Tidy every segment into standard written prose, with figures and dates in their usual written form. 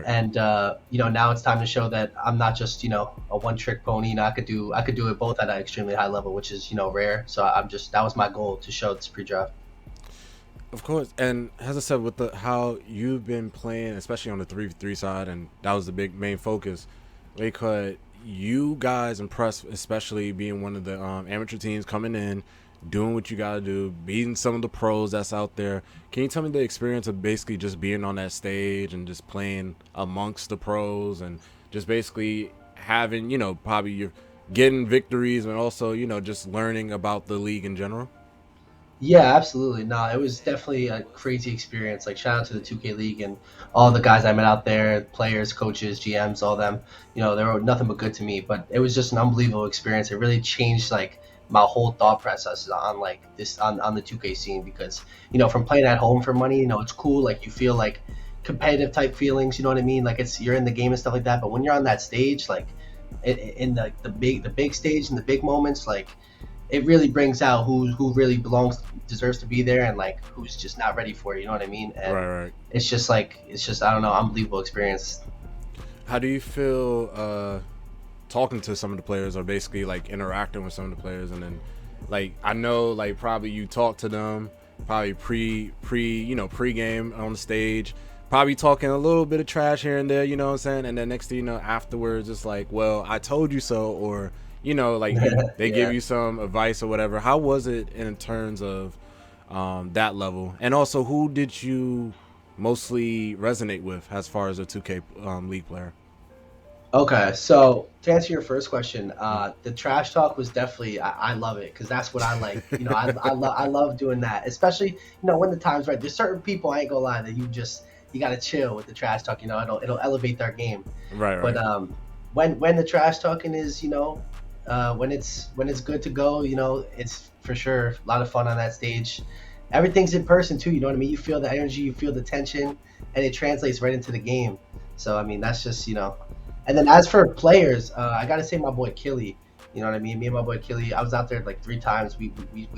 And now it's time to show that I'm not just a one trick pony. I could do it both at an extremely high level, which is rare. So I'm just that was my goal to show this pre-draft. Of course, and as I said, with the how you've been playing, especially on the 3v3 side, and that was the big main focus. Because you guys impressed, especially being one of the amateur teams coming in, doing what you got to do, beating some of the pros that's out there. Can you tell me the experience of basically just being on that stage and just playing amongst the pros and just basically having, probably you're getting victories and also, just learning about the league in general? Yeah, absolutely. No, it was definitely a crazy experience. Like shout out to the 2K League and all the guys I met out there, players, coaches, GMs, all them. They were nothing but good to me. But it was just an unbelievable experience. It really changed like my whole thought process on like this on the 2K scene because from playing at home for money, it's cool. Like you feel like competitive type feelings. You know what I mean? Like it's you're in the game and stuff like that. But when you're on that stage, like in the big stage and the big moments, like it really brings out who really deserves to be there and like who's just not ready for it. You know what I mean? And Right, right. it's just I don't know, unbelievable experience. How do you feel talking to some of the players or basically like interacting with some of the players and then like I know like probably you talk to them probably pre-game on the stage, probably talking a little bit of trash here and there, you know what I'm saying? And then next thing you know afterwards it's like, well, I told you so, or like they give Yeah. you some advice or whatever. How was it in terms of that level? And also, who did you mostly resonate with as far as a 2K league player? Okay, so to answer your first question, the trash talk was definitely I love it because that's what I like. I love doing that, especially when the time's right. There's certain people I ain't gonna lie that you gotta chill with the trash talk. It'll elevate their game. Right, But right. when the trash talking is when it's good to go, it's for sure a lot of fun on that stage. Everything's in person too. You know what I mean? You feel the energy, you feel the tension, and it translates right into the game. So I mean, that's just. And then as for players, I gotta say my boy Killy. You know what I mean? Me and my boy Killy, I was out there like 3 times. We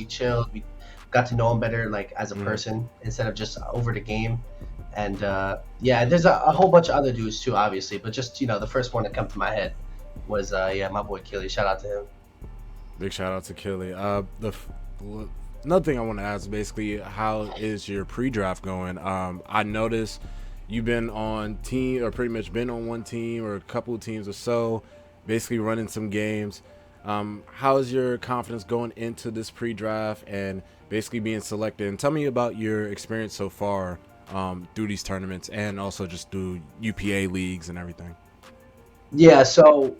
chilled. We got to know him better, like as a Mm. person instead of just over the game. And yeah, there's a whole bunch of other dudes too, obviously. But just the first one that come to my head was yeah, my boy Killy. Shout out to him. Big shout out to Killy. Another thing I want to ask, basically, how is your pre-draft going? I noticed you've been on team, or pretty much been on one team or a couple of teams or so, basically running some games. How is your confidence going into this pre-draft and basically being selected? And tell me about your experience so far through these tournaments and also just through UPA leagues and everything. Yeah, so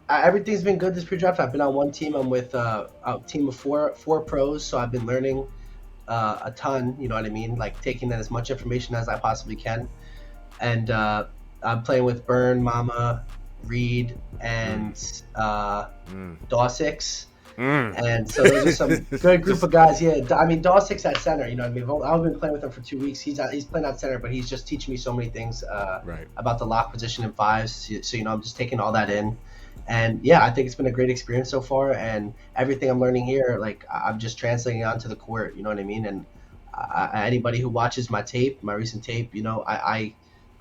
everything's been good this pre-draft. I've been on one team. I'm with a team of four pros, so I've been learning a ton. You know what I mean? Like taking in as much information as I possibly can. And I'm playing with Burn, Mama, Reed, Mm, and mm, Dawsix. mm. And so those are some good group of guys. Yeah, I mean Dawsix at center. You know what I mean? I've been playing with him for 2 weeks. He's playing at center, but he's just teaching me so many things Right. about the lock position in fives. So I'm just taking all that in. And yeah, I think it's been a great experience so far. And everything I'm learning here, like I'm just translating it onto the court. You know what I mean? And anybody who watches my tape, my recent tape,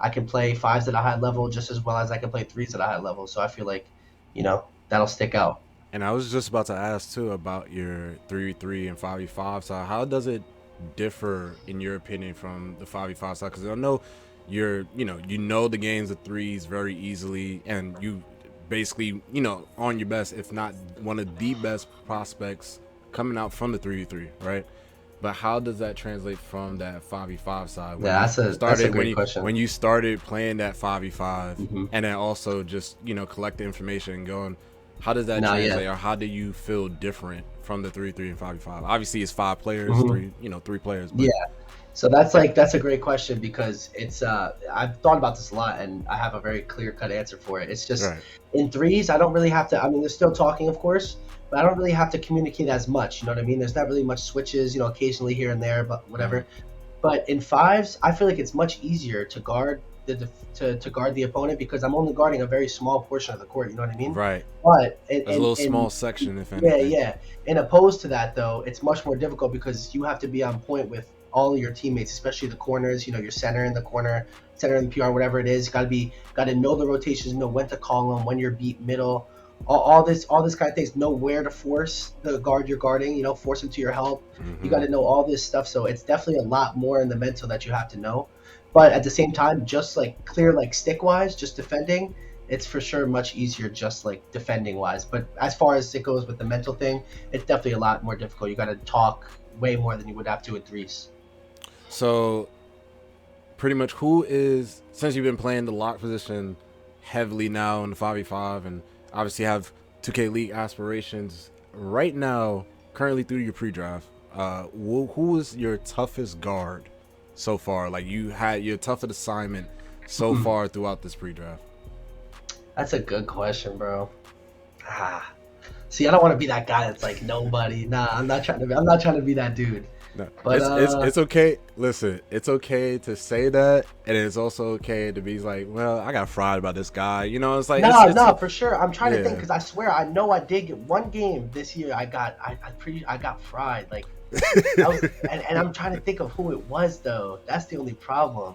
I can play fives at a high level just as well as I can play threes at a high level. So I feel like, that'll stick out. And I was just about to ask too about your 3v3 and 5v5 side. How does it differ in your opinion from the 5v5 side? Because I know you know the games of threes very easily, and you basically on your best, if not one of the best prospects coming out from the 3v3, right? But how does that translate from that 5v5 side when Yeah, you that's a started when great you question. when you started playing that 5v5 Hmm. and then also just collect the information and going, how does that No, yeah. translate, or how do you feel different from the 3v3 and 5v5? Obviously it's 5 players, Hmm. three players, Yeah. but So that's a great question because it's I've thought about this a lot and I have a very clear cut answer for it. It's just right. in threes I don't really have to. I mean, they're still talking, of course, but I don't really have to communicate as much. You know what I mean? There's not really much switches. Occasionally here and there, but Mm, whatever. But in fives, I feel like it's much easier to guard to guard the opponent because I'm only guarding a very small portion of the court. You know what I mean? right. But There's a little small section if yeah, anything. yeah. And opposed to that, though, it's much more difficult because you have to be on point with all of your teammates, especially the corners. Your center in the corner, center in the PR, whatever it is. Got to know the rotations, know when to call them, when you're beat middle. All this kind of things. Know where to force the guard you're guarding. Force them to your help. You got to know all this stuff. So it's definitely a lot more in the mental that you have to know. But at the same time, just like clear, like stick wise, just defending, it's for sure much easier just like defending wise. But as far as it goes with the mental thing, it's definitely a lot more difficult. You got to talk way more than you would have to with threes. So pretty much since you've been playing the lock position heavily now in the 5v5 and obviously have 2K League aspirations right now, currently through your pre-draft, who is your toughest guard so far? Like you had your toughest assignment so far throughout this pre-draft? That's a good question, bro. See, I don't want to be that guy that's like nobody. Nah, I'm not trying to be that dude. No, but it's okay. Listen, it's okay to say that, and it's also okay to be like, well, I got fried by this guy. It's like no, for sure. I'm trying to think because I swear I know I did get one game this year. I got fried. Like, and I'm trying to think of who it was though. That's the only problem.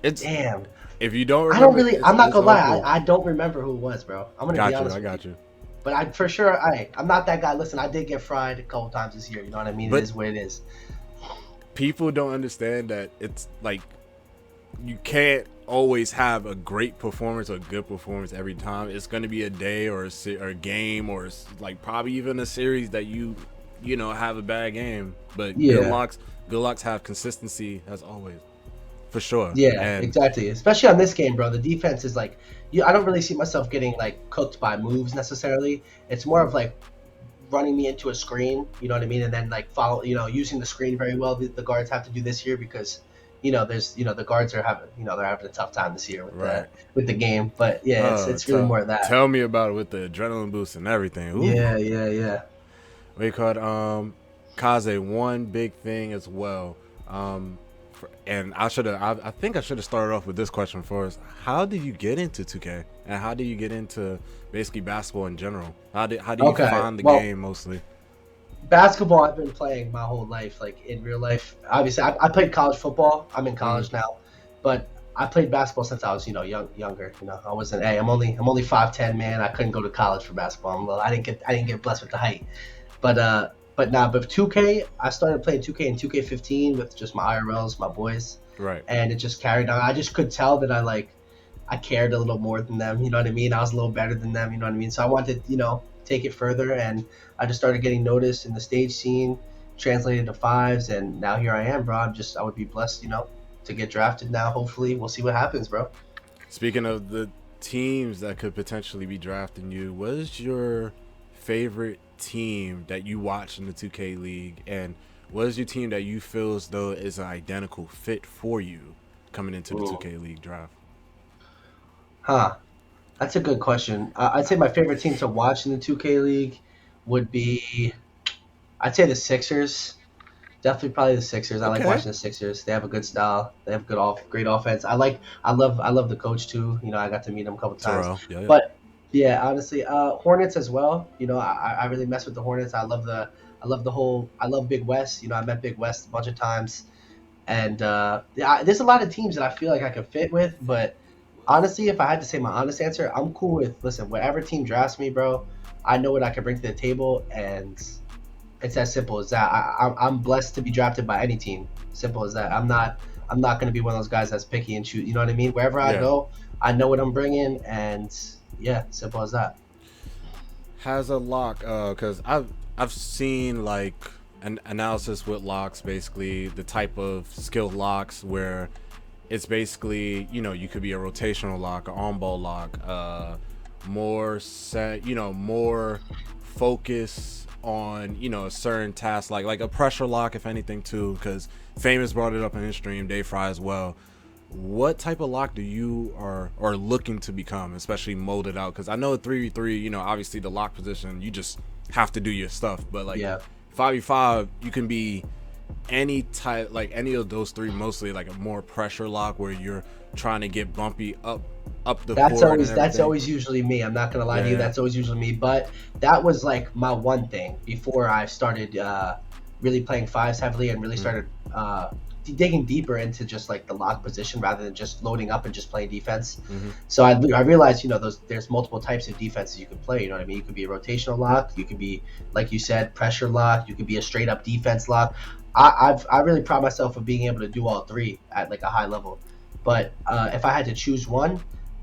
Damn. If you don't remember, I don't really. I'm not gonna lie. I don't remember who it was, bro. I'm gonna be honest. I got you. But I'm not that guy. Listen, I did get fried a couple times this year. You know what I mean? It is what it is. People don't understand that it's like you can't always have a great performance or a good performance every time. It's going to be a day or a game or like probably even a series that you have a bad game. But good locks have consistency as always. For sure. Yeah, exactly. Especially on this game, bro. The defense is like, I don't really see myself getting like cooked by moves necessarily. It's more of like running me into a screen, you know what I mean, and then like follow, using the screen very well. The guards have to do this year because, there's, the guards are having, they're having a tough time this year with the game. But yeah, it's really more of that. Tell me about it with the adrenaline boost and everything. Ooh. Yeah. We called Kaze one big thing as well. And I think I should have started off with this question first. How did you get into 2K, and how did you get into basically basketball in general? How do you find the game mostly? Basketball, I've been playing my whole life, like in real life. Obviously, I played college football. I'm in college now, but I played basketball since I was, younger. I wasn't. Hey, I'm only 5'10", man. I couldn't go to college for basketball. I didn't get blessed with the height, but 2K, I started playing 2K and 2K15 with just my IRLs, my boys. Right. And it just carried on. I just could tell that I cared a little more than them, you know what I mean? I was a little better than them, you know what I mean? So I wanted to, take it further, and I just started getting noticed in the stage scene, translated to fives, and now here I am, bro. I would be blessed, to get drafted now. Hopefully, we'll see what happens, bro. Speaking of the teams that could potentially be drafting you, what is your favorite team that you watch in the 2K League, and what is your team that you feel as though is an identical fit for you coming into the 2K League draft? That's a good question. I'd say my favorite team to watch in the 2K League would be, I'd say the Sixers. Definitely probably the Sixers. I like watching the Sixers. They have a good style. They have great offense. I love the coach too. I got to meet him a couple times. Yeah. But yeah, honestly, Hornets as well. I really mess with the Hornets. I love Big West. I met Big West a bunch of times, and there's a lot of teams that I feel like I could fit with. But honestly, if I had to say my honest answer, I'm cool with whatever team drafts me, bro. I know what I can bring to the table, and it's as simple as that. I'm blessed to be drafted by any team. Simple as that. I'm not going to be one of those guys that's picky and choose. You know what I mean? Wherever I go, I know what I'm bringing, and yeah, simple as that. Has a lock, because I've seen like an analysis with locks, basically the type of skilled locks where it's basically, you could be a rotational lock, an on-ball lock, more set, more focus on, a certain task, like a pressure lock, if anything, too, because Famous brought it up in his stream, Dave Fry as well. What type of lock do you are looking to become, especially molded out? Because I know 3v3, obviously the lock position, you just have to do your stuff, but 5v5, you can be any type, like any of those three, mostly like a more pressure lock where you're trying to get bumpy up the court. That's always usually me. I'm not gonna lie to you, that's always usually me. But that was like my one thing before I started really playing fives heavily and really Mm, started digging deeper into just like the lock position rather than just loading up and just playing defense. mm-hmm. So I realized, there's multiple types of defenses you can play. You know what I mean? You could be a rotational lock. You could be, like you said, pressure lock. You could be a straight up defense lock. I really pride myself of being able to do all three at like a high level. But if I had to choose one,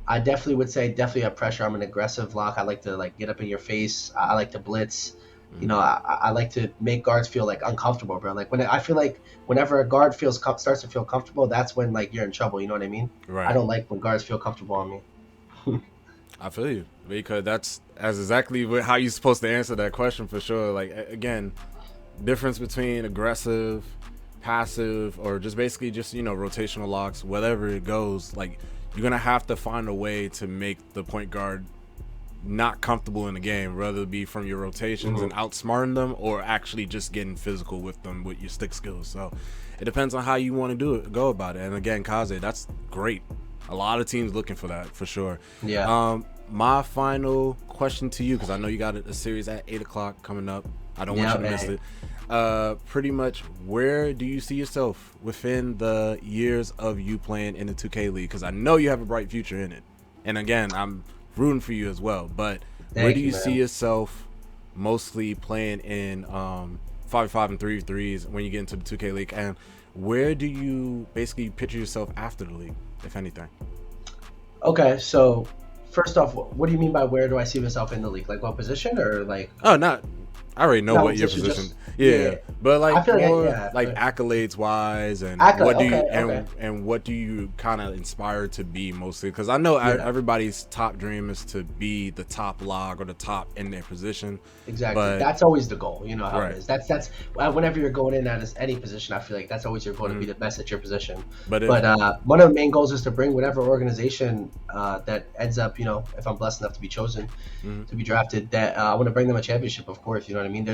I definitely would say definitely a pressure. I'm an aggressive lock. I like to like get up in your face. I like to blitz. Mm-hmm. I like to make guards feel like uncomfortable, bro. Like I feel like whenever a guard starts to feel comfortable, that's when like you're in trouble. You know what I mean? I Right. don't like when guards feel comfortable on me. I feel you because that's exactly how you're supposed to answer that question for sure. Like again, difference between aggressive, passive, or just basically just rotational locks, whatever it goes. Like you're gonna have to find a way to make the point guard not comfortable in the game, whether it be from your rotations and Hmm. outsmarting them or actually just getting physical with them with your stick skills. So it depends on how you want to go about it. And again, Kaze, that's great. A lot of teams looking for that for sure. Yeah. My final question to you, because I know you got a series at 8 o'clock coming up. I don't want Yeah. you to miss Hey. it. Pretty much, where do you see yourself within the years of you playing in the 2K League? Because I know you have a bright future in it. And again, I'm rooting for you as well. But where do Thank you, you see man. yourself mostly playing in 5v5 and 3v3s when you get into the 2K League? And where do you basically picture yourself after the league, if anything? Okay, so first off, what do you mean by where do I see myself in the league? Like what position or like Oh, not. I already know not what what your position? position. Just Yeah, yeah. but I like feel like more yeah. like accolades wise, and Accolade. what do you Okay. Okay. and what do you kind of inspire to be mostly? Because I know Yeah. everybody's top dream is to be the top log or the top in their position, Exactly. but That's always the goal. You know how it right. is. That's whenever you're going in at any position, I feel like that's always your goal to be Mhm. the best at your position. But if But one of the main goals is to bring whatever organization that ends up, if I'm blessed enough to be chosen mhm, to be drafted, that I want to bring them a championship. Of course, you know what I mean.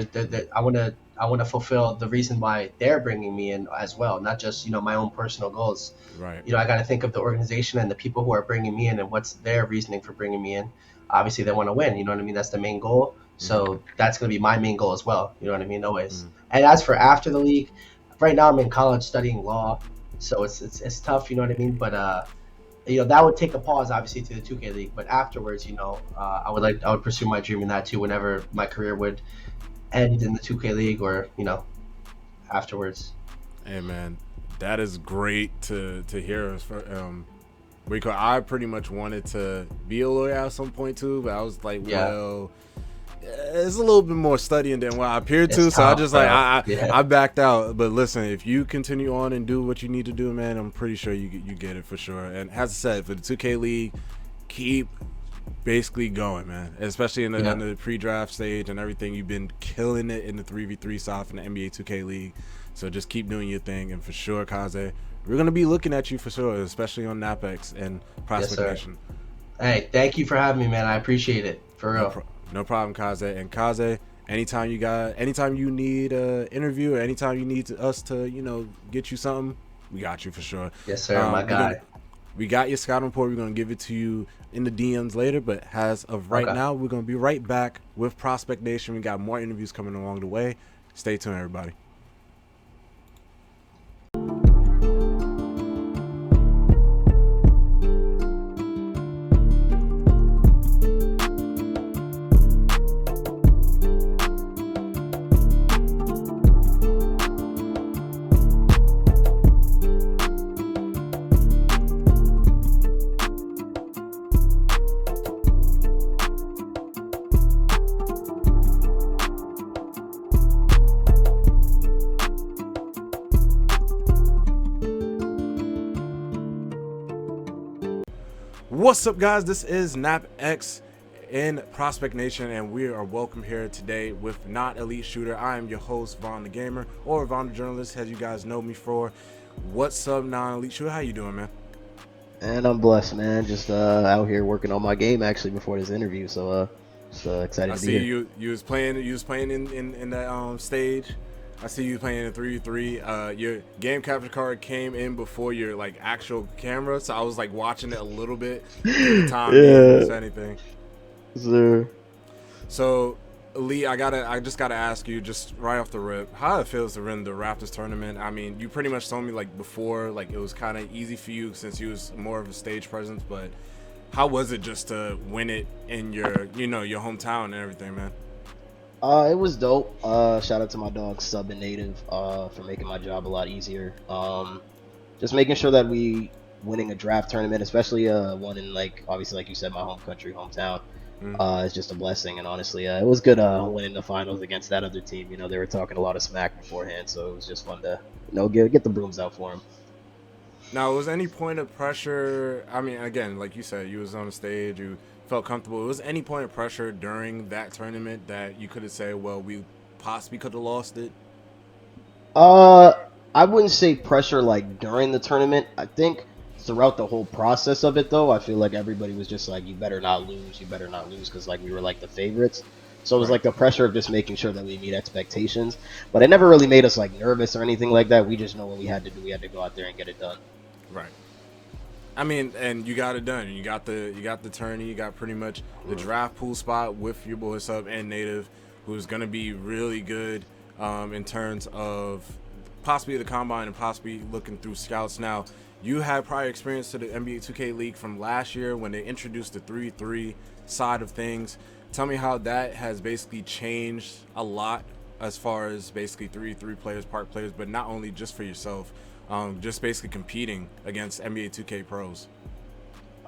I want to fulfill the reason why they're bringing me in as well, not just my own personal goals. right, I got to think of the organization and the people who are bringing me in and what's their reasoning for bringing me in. Obviously, they want to win. You know what I mean? That's the main goal. mhm, So that's going to be my main goal as well. You know what I mean? Always. mhm, And as for after the league, right now I'm in college studying law, so it's tough. You know what I mean? But that would take a pause obviously to the 2K league. But afterwards, I would pursue my dream in that too. Whenever my career would end in the 2K league, or afterwards. hey man, that is great to hear. Because I pretty much wanted to be a lawyer at some point too, but I was like, Yeah, well, it's a little bit more studying than what I appeared it's to, so I tough, just like bro. I Yeah, I, I backed out. But listen, if you continue on and do what you need to do, man, I'm pretty sure you get it for sure. And as I said, for the 2K League, keep basically going, man. Especially in yeah, the pre-draft stage and everything, you've been killing it in the 3v3 side from the NBA 2K League. So just keep doing your thing, and for sure, Kaze, we're gonna be looking at you for sure, especially on Napex and yes, Prospect sir. Nation. Hey, thank you for having me, man. I appreciate it for No, real. no problem, Kaze. And Kaze, anytime you need an interview or anytime you need us to, get you something, we got you for sure. Yes, sir, my We're gonna, guy. we got your scouting report. We're gonna give it to you in the DMs later. But as of right Okay. now, we're gonna be right back with Prospect Nation. We got more interviews coming along the way. Stay tuned, everybody. What's up, guys? This is NapX in Prospect Nation, and we are welcome here today with Not Elite Shooter. I am your host, Vaughn the Gamer, or Vaughn the Journalist, as you guys know me for. What's up, Non Elite Shooter? How you doing, man? And I'm blessed, man. Just out here working on my game actually before this interview, so just excited I to be see here. you was playing in that stage. I see you playing in 3v3. Your game capture card came in before your like actual camera, so I was like watching it a little bit through the time being, Yeah, if anything. sir. So Lee, I just gotta ask you, just right off the rip, how it feels to win the Raptors tournament. I mean, you pretty much told me like before, like it was kind of easy for you since you was more of a stage presence. But how was it just to win it in your, your hometown and everything, man? It was dope. Shout out to my dog Sub and Native for making my job a lot easier. Just making sure that we winning a draft tournament, especially one in like obviously like you said, my home country, hometown. It's just a blessing, and honestly, it was good winning the finals against that other team. They were talking a lot of smack beforehand, so it was just fun to get the brooms out for them. Now, was any point of pressure? I mean, again, like you said, you was on the stage, you felt comfortable. Was any point of pressure during that tournament that you could have said, well, we possibly could have lost it? I wouldn't say pressure like during the tournament. I think throughout the whole process of it, though, I feel like everybody was just like, you better not lose, because like we were like the favorites. So it was like the pressure of just making sure that we meet expectations. But it never really made us like nervous or anything like that. We just know what we had to do. We had to go out there and get it done. Right. I mean, and you got it done. You got the tourney. You got pretty much the draft pool spot with your boy Sub and Native, who's gonna be really good in terms of possibly the combine and possibly looking through scouts. Now, you had prior experience to the NBA 2K League from last year when they introduced the 3-3 side of things. Tell me how that has basically changed a lot as far as basically 3-3 players, park players, but not only just for yourself, just basically competing against NBA 2K pros.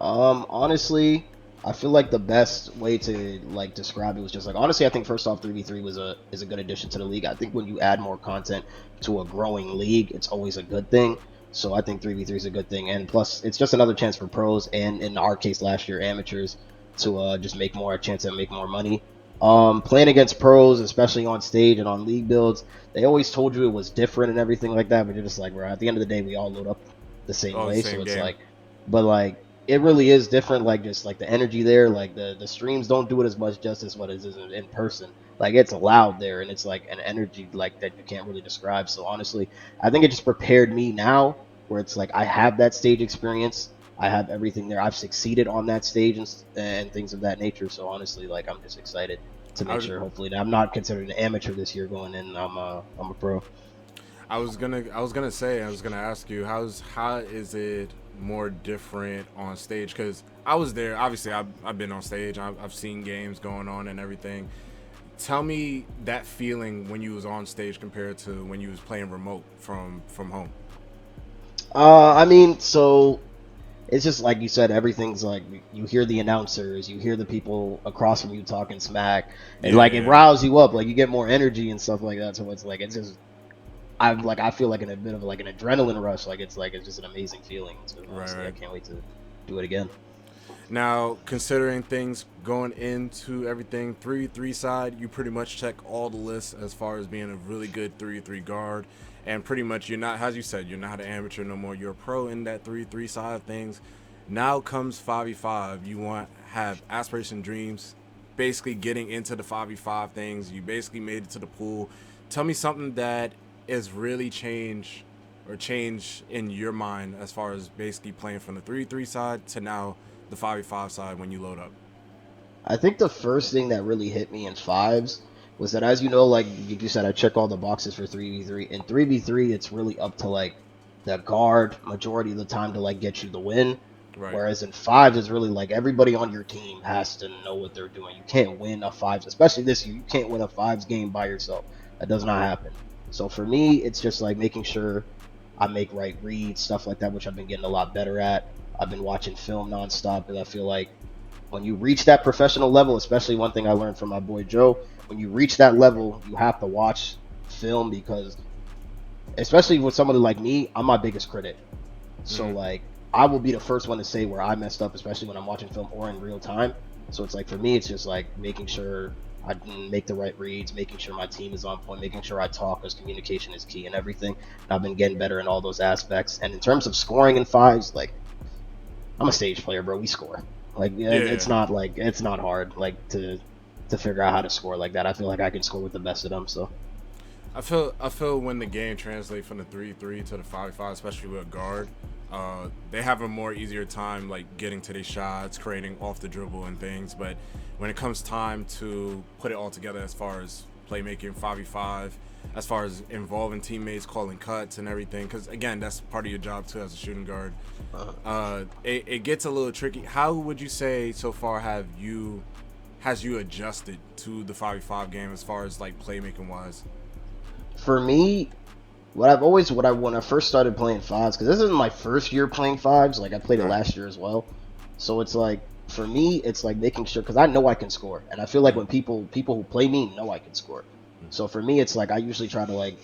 Honestly, I feel like the best way to like describe it was just like, honestly, I think first off 3v3 is a good addition to the league. I think when you add more content to a growing league, it's always a good thing. So I think 3v3 is a good thing, and plus it's just another chance for pros, and in our case last year amateurs, to just make more a chance to make more money. Playing against pros, especially on stage and on league builds, they always told you it was different and everything like that, but you're just like, bro, at the end of the day we all load up the same way, so it's game. Like, but like it really is different, like just like the energy there, like the streams don't do it as much justice what it is in person. Like it's loud there, and it's like an energy like that you can't really describe. So honestly, I think it just prepared me now, where it's like I have that stage experience, I have everything there, I've succeeded on that stage and things of that nature. So honestly, like I'm just excited to make sure, hopefully, that I'm not considered an amateur this year going in. I'm a pro. I was gonna ask you, how is it more different on stage? Because I was there, obviously I've been on stage, I've seen games going on and everything. Tell me that feeling when you was on stage compared to when you was playing remote from home. I mean, so it's just like you said, everything's like you hear the announcers, you hear the people across from you talking smack, and it riles you up, like you get more energy and stuff like that. So it's just I feel like in a bit of like an adrenaline rush, like it's just an amazing feeling. So honestly, I can't wait to do it again. Now, considering things going into everything 3-3 side, you pretty much check all the lists as far as being a really good 3-3 guard. And pretty much you're not, as you said, you're not an amateur no more. You're a pro in that 3-3 side of things. Now comes 5v5. You want have aspiration dreams, basically getting into the 5v5 things. You basically made it to the pool. Tell me something that is really change in your mind as far as basically playing from the 3-3 side to now the 5v5 side when you load up. I think the first thing that really hit me in fives was that, as you know, like you said, I check all the boxes for 3v3. In 3v3, it's really up to like the guard majority of the time to like get you the win. Right. Whereas in fives, it's really like everybody on your team has to know what they're doing. You can't win a fives, especially this year. You can't win a fives game by yourself. That does not happen. So for me, it's just like making sure I make right reads, stuff like that, which I've been getting a lot better at. I've been watching film nonstop, and I feel like when you reach that professional level, especially one thing I learned from my boy Joe, when you reach that level, you have to watch film, because especially with somebody like me, I'm my biggest critic. So like I will be the first one to say where I messed up, especially when I'm watching film or in real time. So it's like for me, it's just like making sure I make the right reads, making sure my team is on point, making sure I talk, because communication is key and everything. And I've been getting better in all those aspects. And in terms of scoring in fives, like I'm a stage player, bro. We score. Like it's not hard like to figure out how to score like that. I feel like I can score with the best of them. So I feel when the game translates from the 3-3 to the 5v5, especially with a guard, they have a more easier time like getting to their shots, creating off the dribble and things. But when it comes time to put it all together as far as playmaking 5v5, as far as involving teammates, calling cuts and everything, because again, that's part of your job too as a shooting guard. It gets a little tricky. How would you say so far has you adjusted to the 5v5 game as far as like playmaking wise? For me, when I first started playing fives, because this isn't my first year playing fives. Like I played it Right. last year as well. So it's like for me, it's like making sure because I know I can score, and I feel like when people who play me know I can score. So for me, it's like I usually try to like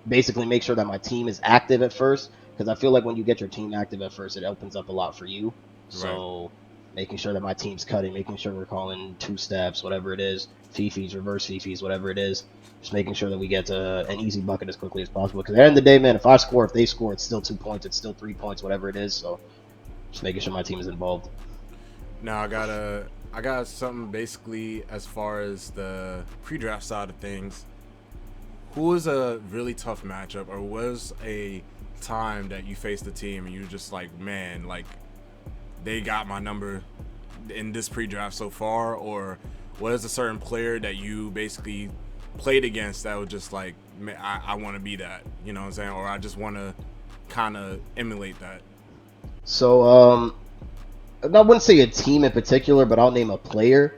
basically make sure that my team is active at first because I feel like when you get your team active at first, it opens up a lot for you. Right. So making sure that my team's cutting, making sure we're calling two steps, whatever it is, fifis, reverse fifis, whatever it is, just making sure that we get to an easy bucket as quickly as possible. Because at the end of the day, man, if I score, if they score, it's still 2 points, it's still 3 points, whatever it is. So just making sure my team is involved. Now I got something basically as far as the pre-draft side of things. Who was a really tough matchup, or was a time that you faced the team and you were just like, man, like they got my number in this pre-draft so far, or was a certain player that you basically played against that was just like, man, I want to be that, you know what I'm saying, or I just want to kind of emulate that. So I wouldn't say a team in particular, but I'll name a player.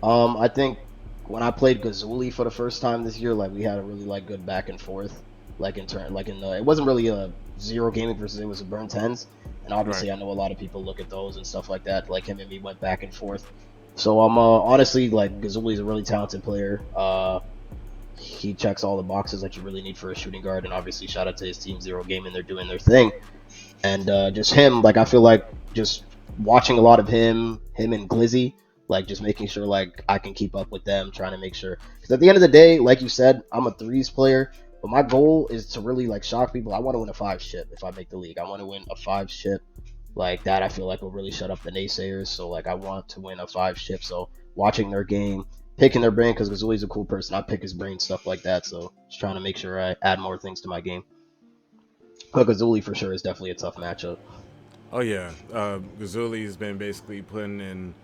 I think when I played Gazuli for the first time this year, like we had a really like good back and forth, like in turn, like in the, it wasn't really a zero gaming versus it was a burn tens, and obviously Right. I know a lot of people look at those and stuff like that. Like him and me went back and forth. So I'm honestly like Gazuli's a really talented player. He checks all the boxes that you really need for a shooting guard, and obviously shout out to his team Zero Gaming, they're doing their thing. And just him, like I feel like just watching a lot of him and Glizzy, like just making sure like I can keep up with them, trying to make sure. Because at the end of the day, like you said, I'm a threes player, but my goal is to really like shock people. I want to win a five ship if I make the league. I want to win a five ship like that. I feel like will really shut up the naysayers. So like I want to win a five ship. So watching their game, picking their brain because Gazuli's a cool person. I pick his brain, stuff like that. So just trying to make sure I add more things to my game. But Gazuli for sure is definitely a tough matchup. Oh yeah, Gazuli's been basically putting in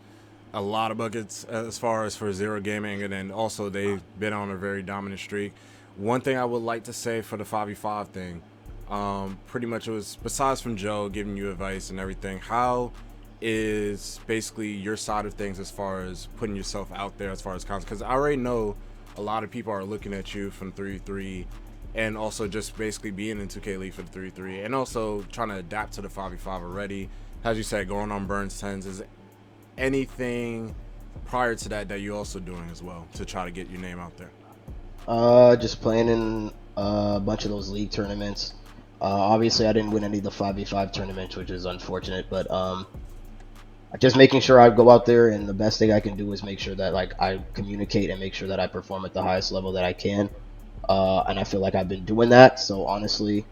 a lot of buckets as far as for zero gaming, and then also they've been on a very dominant streak. One thing I would like to say for the 5v5 thing, pretty much it was besides from Joe giving you advice and everything. How is basically your side of things as far as putting yourself out there as far as content? Because I already know a lot of people are looking at you from 3v3 and also just basically being in 2K League for the 3v3 and also trying to adapt to the 5v5 already. As you said, going on Burns 10s. Is anything prior to that that you're also doing as well to try to get your name out there? Just playing in a bunch of those league tournaments. Obviously, I didn't win any of the 5v5 tournaments, which is unfortunate. But just making sure I go out there, and the best thing I can do is make sure that like I communicate and make sure that I perform at the highest level that I can. And I feel like I've been doing that. So honestly,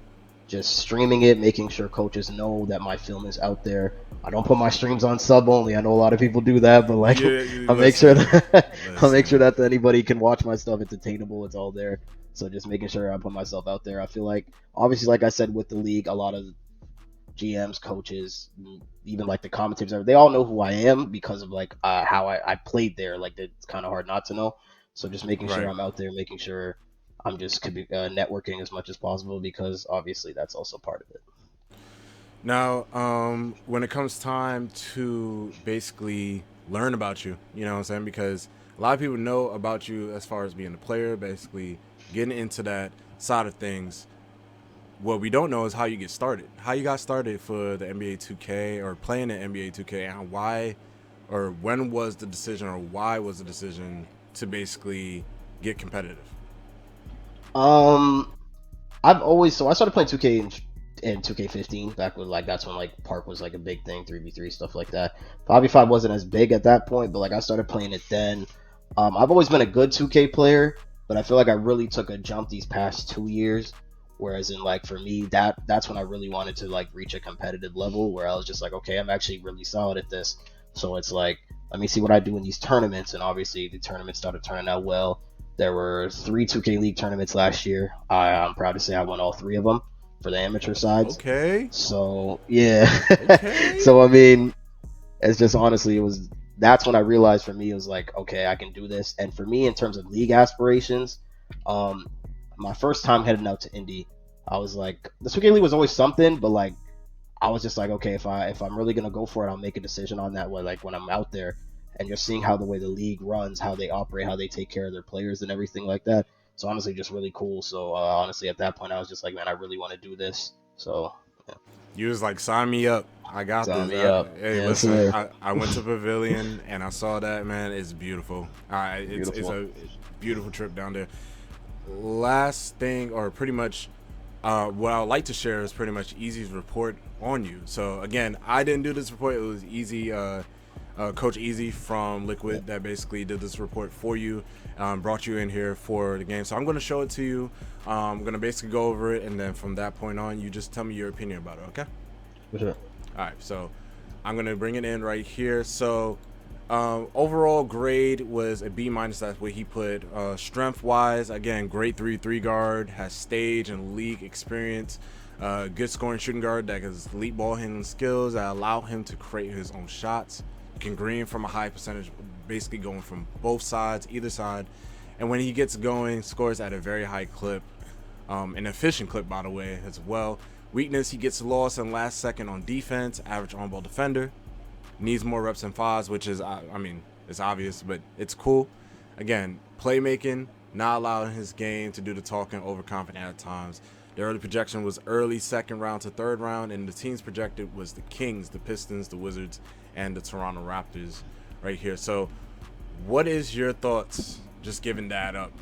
just streaming it, making sure coaches know that my film is out there. I don't put my streams on sub only. I know a lot of people do that, but like Yeah, I'll make sure listen, that I'll make listen. sure that anybody can watch my stuff. It's attainable. It's all there. So just making sure I put myself out there. I feel like obviously, like I said, with the league, a lot of GMs, coaches, even like the commentators, they all know who I am because of like how I played there. Like it's kind of hard not to know. So just making sure Right. I'm out there, making sure I'm just networking as much as possible because obviously that's also part of it. Now, when it comes time to basically learn about you, you know what I'm saying? Because a lot of people know about you as far as being a player, basically getting into that side of things. What we don't know is how you get started. How you got started for the NBA 2K or playing the NBA 2K, and why or when was the decision or why was the decision to basically get competitive? Um, I started playing 2K in 2K15 back when like that's when like Park was like a big thing, 3v3 stuff like that. 5v5 wasn't as big at that point, but like I started playing it then. I've always been a good 2K player, but I feel like I really took a jump these past 2 years. Whereas in like for me, that's when I really wanted to like reach a competitive level where I was just like, okay, I'm actually really solid at this. So it's like, let me see what I do in these tournaments, and obviously the tournaments started turning out well. There were three 2K League tournaments last year. I'm proud to say I won all three of them. for the amateur sides. Okay. So yeah. Okay. So I mean, it's just honestly, that's when I realized for me it was like, okay, I can do this. And for me, in terms of league aspirations, um, my first time heading out to Indy, I was like, the Swing League was always something, but like I was just like, okay, if I'm really gonna go for it, I'll make a decision on that. Like when I'm out there, and you're seeing how the way the league runs, how they operate, how they take care of their players, and everything like that. So honestly, just really cool. So honestly, at that point, I was just like, man, I really want to do this. So yeah, You was like, sign me up. I got sign this. me up. Hey, Yes, listen, sir. I went to Pavilion and I saw that, man. It's beautiful. It's Beautiful. a beautiful trip down there. Last thing, or pretty much what I would like to share is pretty much Easy's report on you. So again, I didn't do this report. It was Easy, Coach Easy from Liquid that basically did this report for you, brought you in here for the game. So I'm going to show it to you. I'm going to basically go over it, and then from that point on, you just tell me your opinion about it, okay? For sure. All right, so I'm going to bring it in right here. So overall grade was a B minus. That's what he put. Strength wise, again, great 3-3 guard, has stage and league experience. Good scoring shooting guard that has elite ball handling skills that allow him to create his own shots. Can green from a high percentage, basically going from both sides, either side. And when he gets going, scores at a very high clip, an efficient clip, by the way, as well. Weakness, he gets lost in last second on defense, average on-ball defender. Needs more reps in fives, which is, I mean, it's obvious, but it's cool. Again, playmaking, not allowing his game to do the talking, overconfident at times. The early projection was early second round to third round, and the teams projected was the Kings, the Pistons, the Wizards, and the Toronto Raptors right here. So what is your thoughts, just giving that up,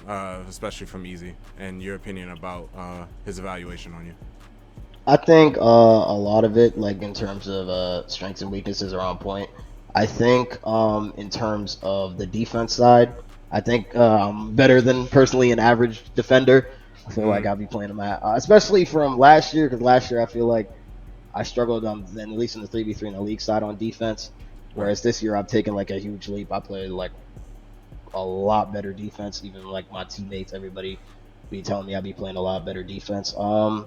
especially from Easy, and your opinion about his evaluation on you? I think a lot of it, like in terms of strengths and weaknesses, are on point. I think in terms of the defense side, I think I'm better than personally an average defender. I feel like Mm, I'll be playing them especially from last year, because last year I feel like I struggled then at least in the 3v3 in the league side on defense. right. Whereas this year I've taken like a huge leap. I played like a lot better defense. Even like my teammates, everybody be telling me I'd be playing a lot better defense. I'm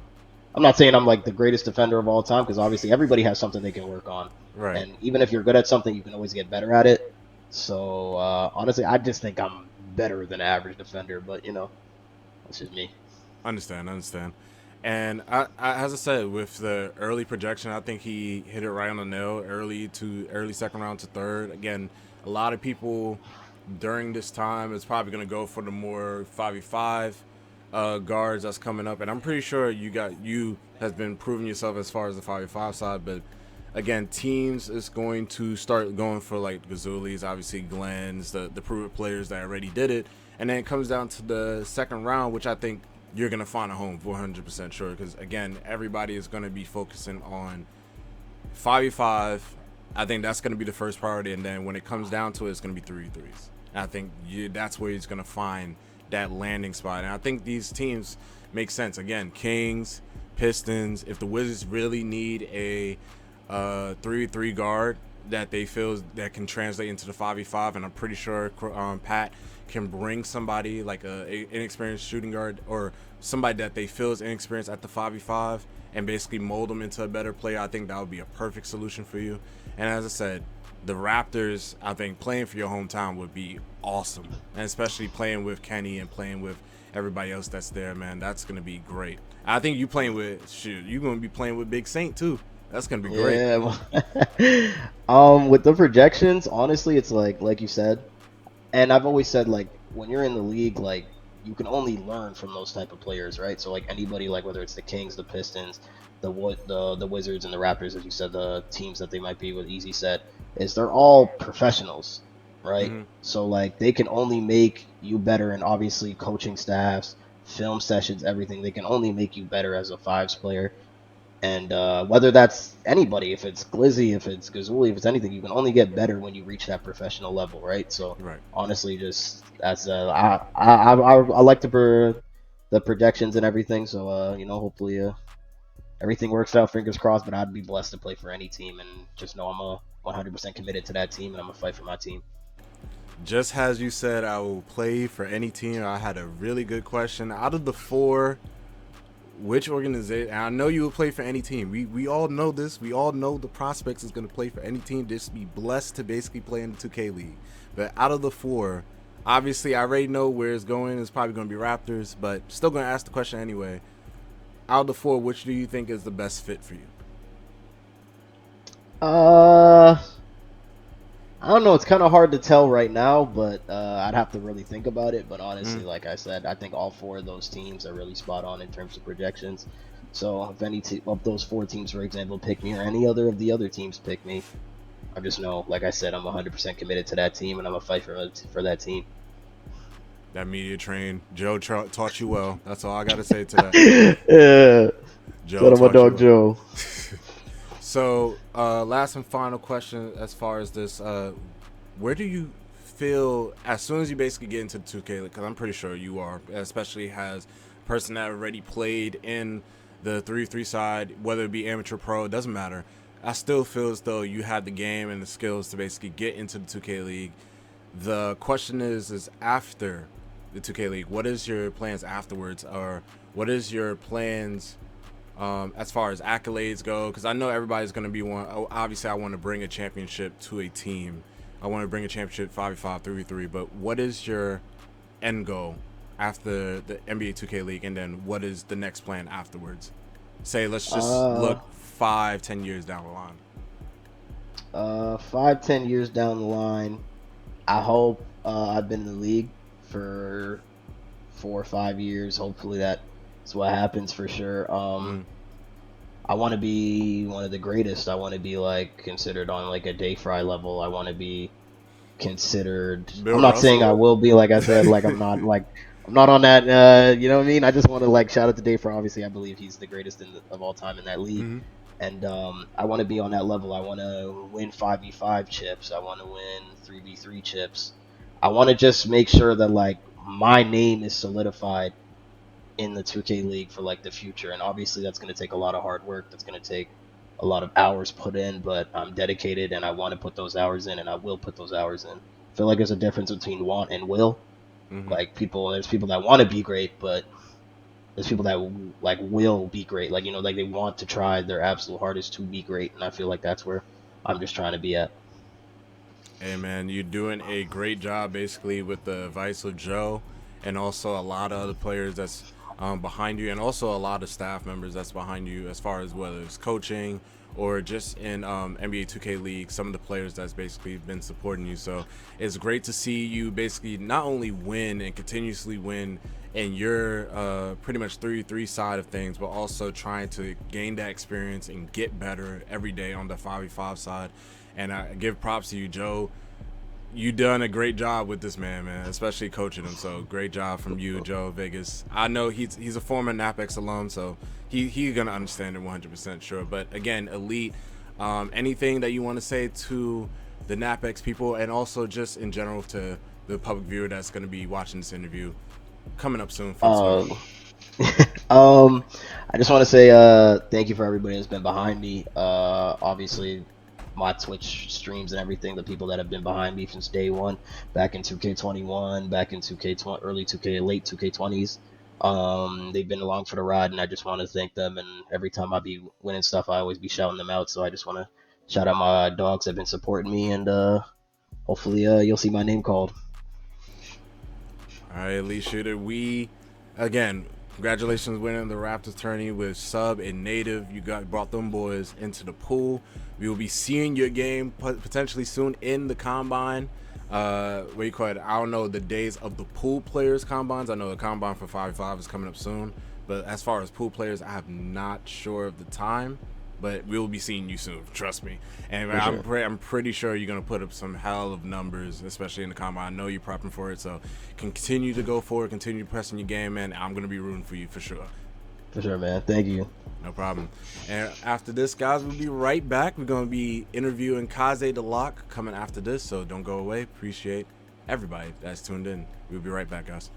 not saying I'm like the greatest defender of all time, because obviously everybody has something they can work on, Right. and even if you're good at something, you can always get better at it. So honestly, I just think I'm better than average defender, but that's just me. Understand. And as I said, with the early projection, I think he hit it right on the nail. Early second round to third. Again, a lot of people during this time is probably going to go for the more 5v5 guards that's coming up, and I'm pretty sure you has been proving yourself as far as the 5v5 side. But again, teams is going to start going for like Gazulis, obviously Glenn's, the proven players that already did it, and then it comes down to the second round, which I think you're gonna find a home 400% sure, because again, everybody is gonna be focusing on 5v5. I think that's gonna be the first priority, and then when it comes down to it, it's gonna be 3v3s. And I think that's where he's gonna find that landing spot. And I think these teams make sense. Again, Kings, Pistons. If the Wizards really need a 3v3 guard that they feel that can translate into the 5v5, and I'm pretty sure Pat can bring somebody like a inexperienced shooting guard, or somebody that they feel is inexperienced at the 5v5, and basically mold them into a better player. I think that would be a perfect solution for you. And as I said, the Raptors, I think playing for your hometown would be awesome, and especially playing with Kenny and playing with everybody else that's there, man. That's gonna be great. I think you playing with you're gonna be playing with Big Saint too. That's gonna be great. Yeah. With the projections, honestly, it's like you said, and I've always said, like, when you're in the league, like, you can only learn from those type of players, right? So like anybody, like whether it's the Kings, the Pistons, the Wizards and the Raptors, as you said, the teams that they might be with Easy said, is they're all professionals, right? Hmm. So like they can only make you better, and obviously coaching staffs, film sessions, everything, they can only make you better as a fives player. And whether that's anybody, if it's Glizzy, if it's Gazuli, if it's anything, you can only get better when you reach that professional level, right? So Right. honestly, just that's I like the projections and everything. So hopefully everything works out. Fingers crossed. But I'd be blessed to play for any team, and just know I'm 100% committed to that team, and I'm gonna fight for my team. Just as you said, I will play for any team. I had a really good question. Out of the four, which organization? I know you will play for any team. We all know this. We all know the prospects is going to play for any team. Just be blessed to basically play in the 2K League. But out of the four, obviously I already know where it's going. It's probably going to be Raptors, but still going to ask the question anyway. Out of the four, which do you think is the best fit for you? I don't know. It's kind of hard to tell right now, but I'd have to really think about it. But honestly, like I said, I think all four of those teams are really spot on in terms of projections. So if any of those four teams, for example, pick me, or any other of the other teams pick me, I just know, like I said, I'm 100% committed to that team, and I'm gonna fight for that team. That media train, Joe taught you well. That's all I got to say to that. Yeah. Joe Shout out my dog Joe. So, last and final question as far as this, where do you feel as soon as you basically get into 2K, because I'm pretty sure you are, especially as a person that already played in the 3v3 side, whether it be amateur pro, it doesn't matter. I still feel as though you had the game and the skills to basically get into the 2K League. The question is after the 2K League, what is your plans afterwards, or what is your plans as far as accolades go? Because I know everybody's going to be one. Obviously, I want to bring a championship to a team. I want to bring a championship 5v5, 3v3. But what is your end goal after the NBA 2K League, and then what is the next plan afterwards? Say, let's just look 5-10 years down the line. 5-10 years down the line, I hope I've been in the league for 4 or 5 years. Hopefully that's what happens for sure. I want to be one of the greatest. I want to be like considered on like a Dayfry level. I want to be considered. Bill I'm not Russell. saying I will be, like I said, like I'm not on that. You know what I mean? I just want to like shout out to Dayfry. Obviously, I believe he's the greatest of all time in that league. Mhm. And I want to be on that level. I want to win 5v5 chips. I want to win 3v3 chips. I want to just make sure that like my name is solidified in the 2K League for like the future. And obviously that's going to take a lot of hard work. That's going to take a lot of hours put in, but I'm dedicated and I want to put those hours in, and I will put those hours in. I feel like there's a difference between want and will. Like there's people that want to be great, but there's people that like will be great. Like, you know, like they want to try their absolute hardest to be great. And I feel like that's where I'm just trying to be at. Hey man, you're doing a great job basically with the advice of Joe, and also a lot of other players that's behind you, and also a lot of staff members that's behind you, as far as whether it's coaching or just in NBA 2K League, some of the players that's basically been supporting you. So it's great to see you basically not only win and continuously win in your pretty much 3v3 side of things, but also trying to gain that experience and get better every day on the 5v5 side. And I give props to you, Joe. You done a great job with this man, especially coaching him. So great job from you, Joe Vegas. I know he's a former NAPEX alum, so he's gonna understand it 100% sure. But again, Elite, anything that you want to say to the NAPEX people, and also just in general to the public viewer that's gonna be watching this interview coming up soon. I just want to say thank you for everybody that's been behind me. Obviously, my Twitch streams and everything, the people that have been behind me since day one, back in 2K21, back in 2K20, early 2K, late 2K20s. They've been along for the ride, and I just want to thank them. And every time I be winning stuff, I always be shouting them out. So I just want to shout out my dogs that have been supporting me, and hopefully you'll see my name called. All right, Elite Shooter. Again, congratulations winning the Raptors tourney with Sub and Native. You brought them boys into the pool. We will be seeing your game potentially soon in the combine. What do you call it? I don't know the days of the pool players combines. I know the combine for 5v5 is coming up soon, but as far as pool players, I have not sure of the time. But we will be seeing you soon, trust me. And I'm pretty sure you're gonna put up some hell of numbers, especially in the combine. I know you're prepping for it, so continue to go forward, continue pressing your game, man. I'm gonna be rooting for you for sure. For sure, man. Thank you. No problem. And after this, guys, we'll be right back. We're gonna be interviewing Kaze DeLocke coming after this, so don't go away. Appreciate everybody that's tuned in. We'll be right back, guys.